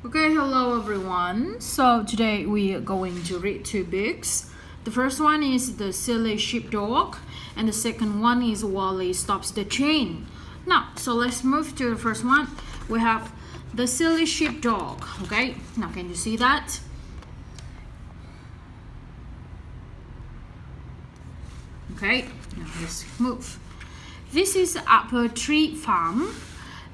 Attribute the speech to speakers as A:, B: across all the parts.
A: Okay, hello everyone. So today we are going to read two books. The first one is The Silly Sheepdog, and the second one is Wolly Stops the Chain. Now, so let's move to the first one. We have The Silly Sheepdog. Okay, now can you see that? Okay, now let's move. This is Apple Tree Farm.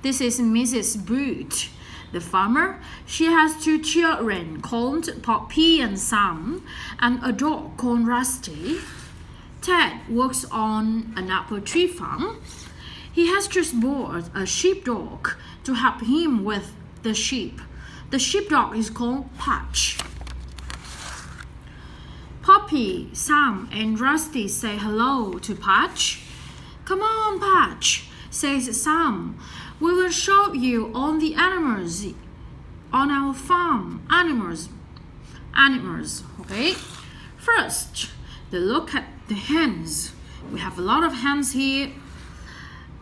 A: This is Mrs. Boot. The farmer, she has two children called Poppy and Sam, and a dog called Rusty. Ted works on an apple tree farm. He has just bought a sheepdog to help him with the sheep. The sheepdog is called Patch. Poppy, Sam, and Rusty say hello to Patch. "Come on, Patch," says Sam. "We will show you all the animals on our farm. Animals. Okay? First, they look at the hens. We have a lot of hens here."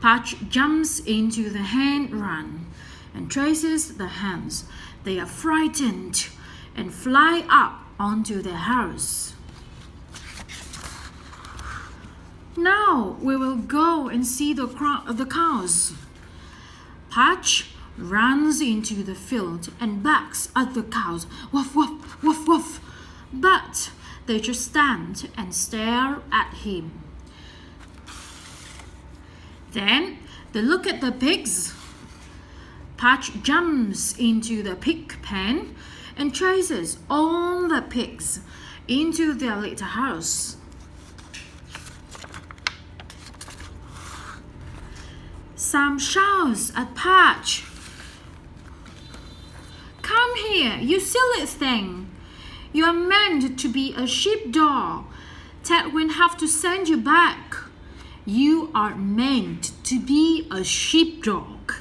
A: Patch jumps into the hen run and chases the hens. They are frightened and fly up onto the house. "Now we will go and see the cows." Patch runs into the field and barks at the cows. "Woof, woof, woof, woof." But they just stand and stare at him. Then they look at the pigs. Patch jumps into the pig pen and chases all the pigs into their little house. Sam shouts at Patch, "Come here, you silly thing. You are meant to be a sheepdog. Ted will have to send you back. You are meant to be a sheepdog."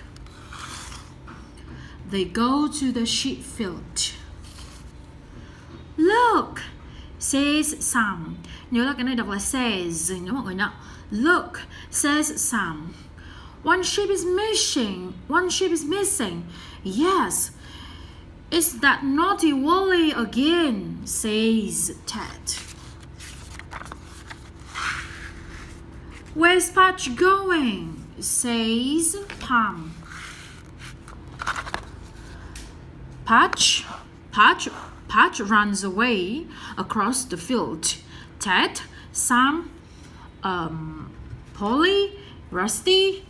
A: They go to the sheep field. "Look," says Sam. Nhớ là cái này đọc là says nha mọi người nhá. "Look," says Sam. One sheep is missing. "Yes, it's that naughty Wolly again," says Ted. "Where's Patch going?" says Pam. Patch runs away across the field. Ted, Sam, Polly, Rusty,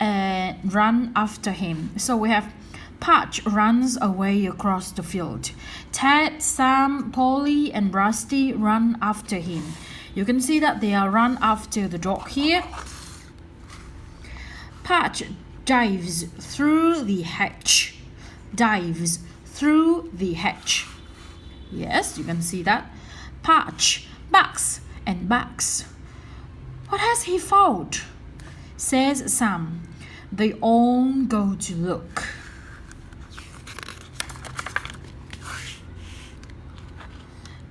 A: and run after him. So we have Patch runs away across the field. Ted, Sam, Polly, and Rusty run after him. You can see that they are run after the dog here. Patch dives through the hedge. Yes, you can see that. Patch barks and barks. "What has he found?" says Sam. They all go to look.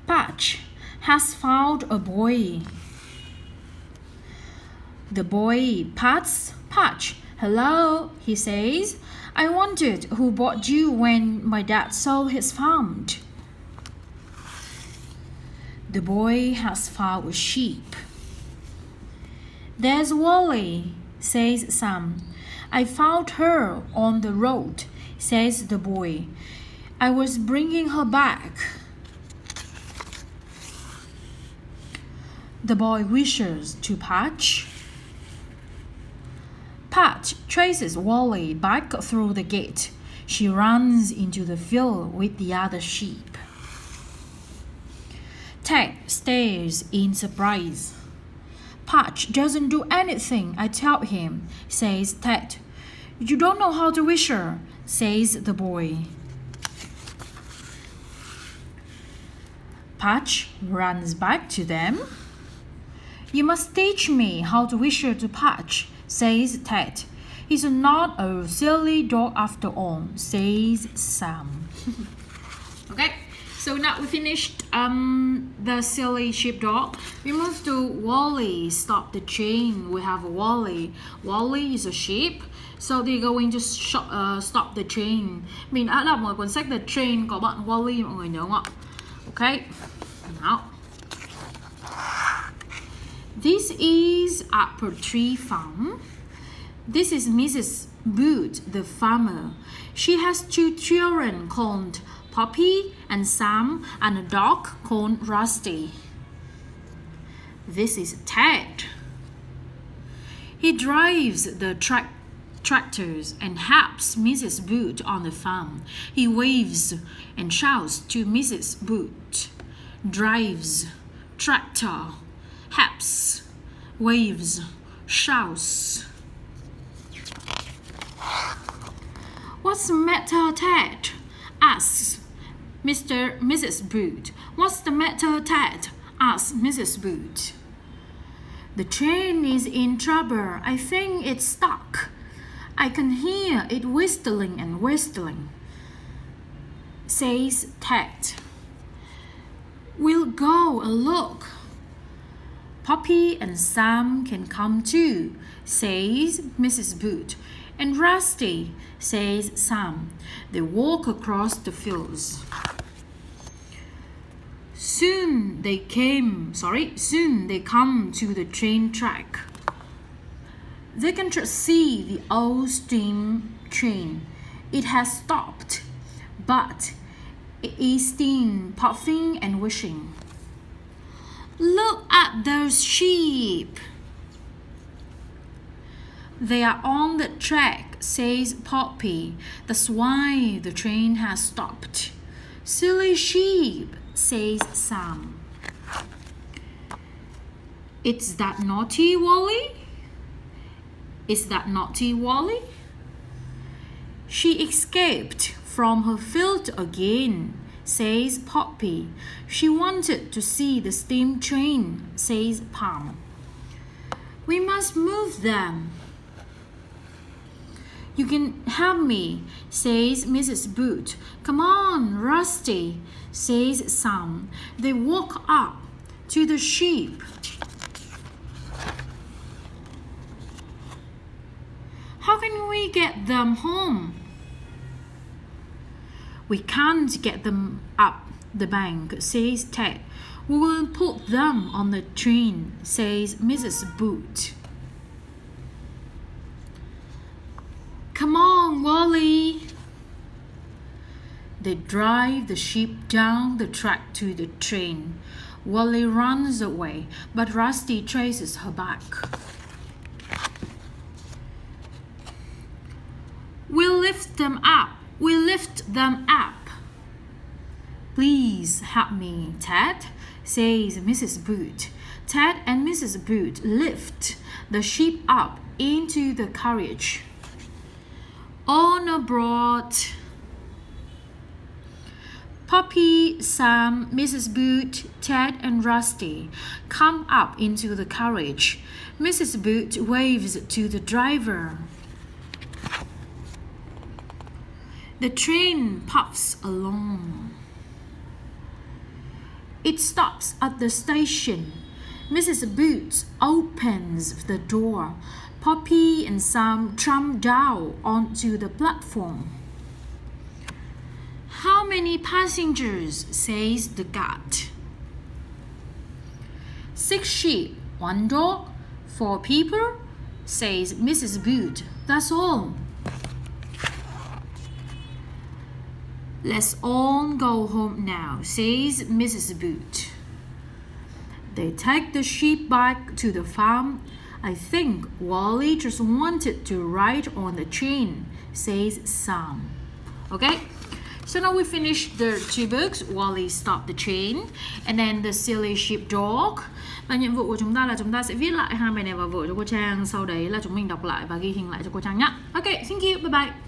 A: Patch has found a boy. The boy pats Patch. "Hello," he says. "I wondered who bought you when my dad sold his farm." The boy has found a sheep. "There's Wolly," says Sam. "I found her on the road," says the boy. "I was bringing her back." The boy whistles to Patch. Patch chases Wolly back through the gate. She runs into the field with the other sheep. Ted stares in surprise. "Patch doesn't do anything I tell him," says Ted. "You don't know how to whistle," says the boy. Patch runs back to them. "You must teach me how to whistle to Patch," says Ted. "He's not a silly dog after all," says Sam. Okay, so now we finished The Silly Sheepdog. We move to Wolly Stop the Chain. We have Wolly. Wolly is a sheep. So they're going to stop the train. Mình đã đọc một cuốn sách The Train của bạn Wolly, mọi người nhớ không ạ? Okay. Now, this is apple tree farm. This is Mrs. Boot, the farmer. She has 2 children called Poppy and Sam, and a dog called Rusty. This is Ted. He drives the tractors and helps Mrs. Boot on the farm. He waves and shouts to Mrs. Boot. Drives, tractor, helps, waves, shouts. What's the matter, Ted? Asks Mrs. Boot. What's the matter, Ted? Asks Mrs. Boot. The train is in trouble. I think it's stuck. I can hear it whistling and whistling, says Ted. We'll go and look. Poppy and Sam can come too, says Mrs. Boot. And Rusty, says Sam. They walk across the fields. Soon they come to the train track. They can just see the old steam train. It has stopped, but it is steam puffing and wishing. Look at those sheep. They are on the track, says Poppy. That's why the train has stopped. Silly sheep, says Sam. Is that naughty, Wolly? Is that naughty, Wolly? She escaped from her field again, says Poppy. She wanted to see the steam train, says Pam. We must move them. You can help me, says Mrs. Boot. Come on, Rusty, says Sam. They walk up to the sheep. How can we get them home? We can't get them up the bank, says Ted. We will put them on the train, says Mrs. Boot. Come on, Wolly. They drive the sheep down the track to the train. Wolly runs away, but Rusty chases her back. We'll lift them up. We'll lift them up. Please help me, Ted, says Mrs. Boot. Ted and Mrs. Boot lift the sheep up into the carriage. On aboard. Poppy, Sam, Mrs. Boot, Ted, and Rusty come up into the carriage. Mrs. Boot waves to the driver. The train puffs along. It stops at the station. Mrs. Boot opens the door. Poppy and Sam jump down onto the platform. How many passengers, says the guard. 6 sheep, 1 dog, 4 people, says Mrs. Boot. That's all. Let's all go home now, says Mrs. Boot. They take the sheep back to the farm. I think Wolly just wanted to ride on the train, says Sam. Okay, so now we finished the 2 books. Wolly stopped the train, and then the silly sheepdog. Và nhiệm vụ của chúng ta là chúng ta sẽ viết lại hai bài này vào vở cho cô Trang. Sau đấy là chúng mình đọc lại và ghi hình lại cho cô Trang nhé. Okay, thank you. Bye bye.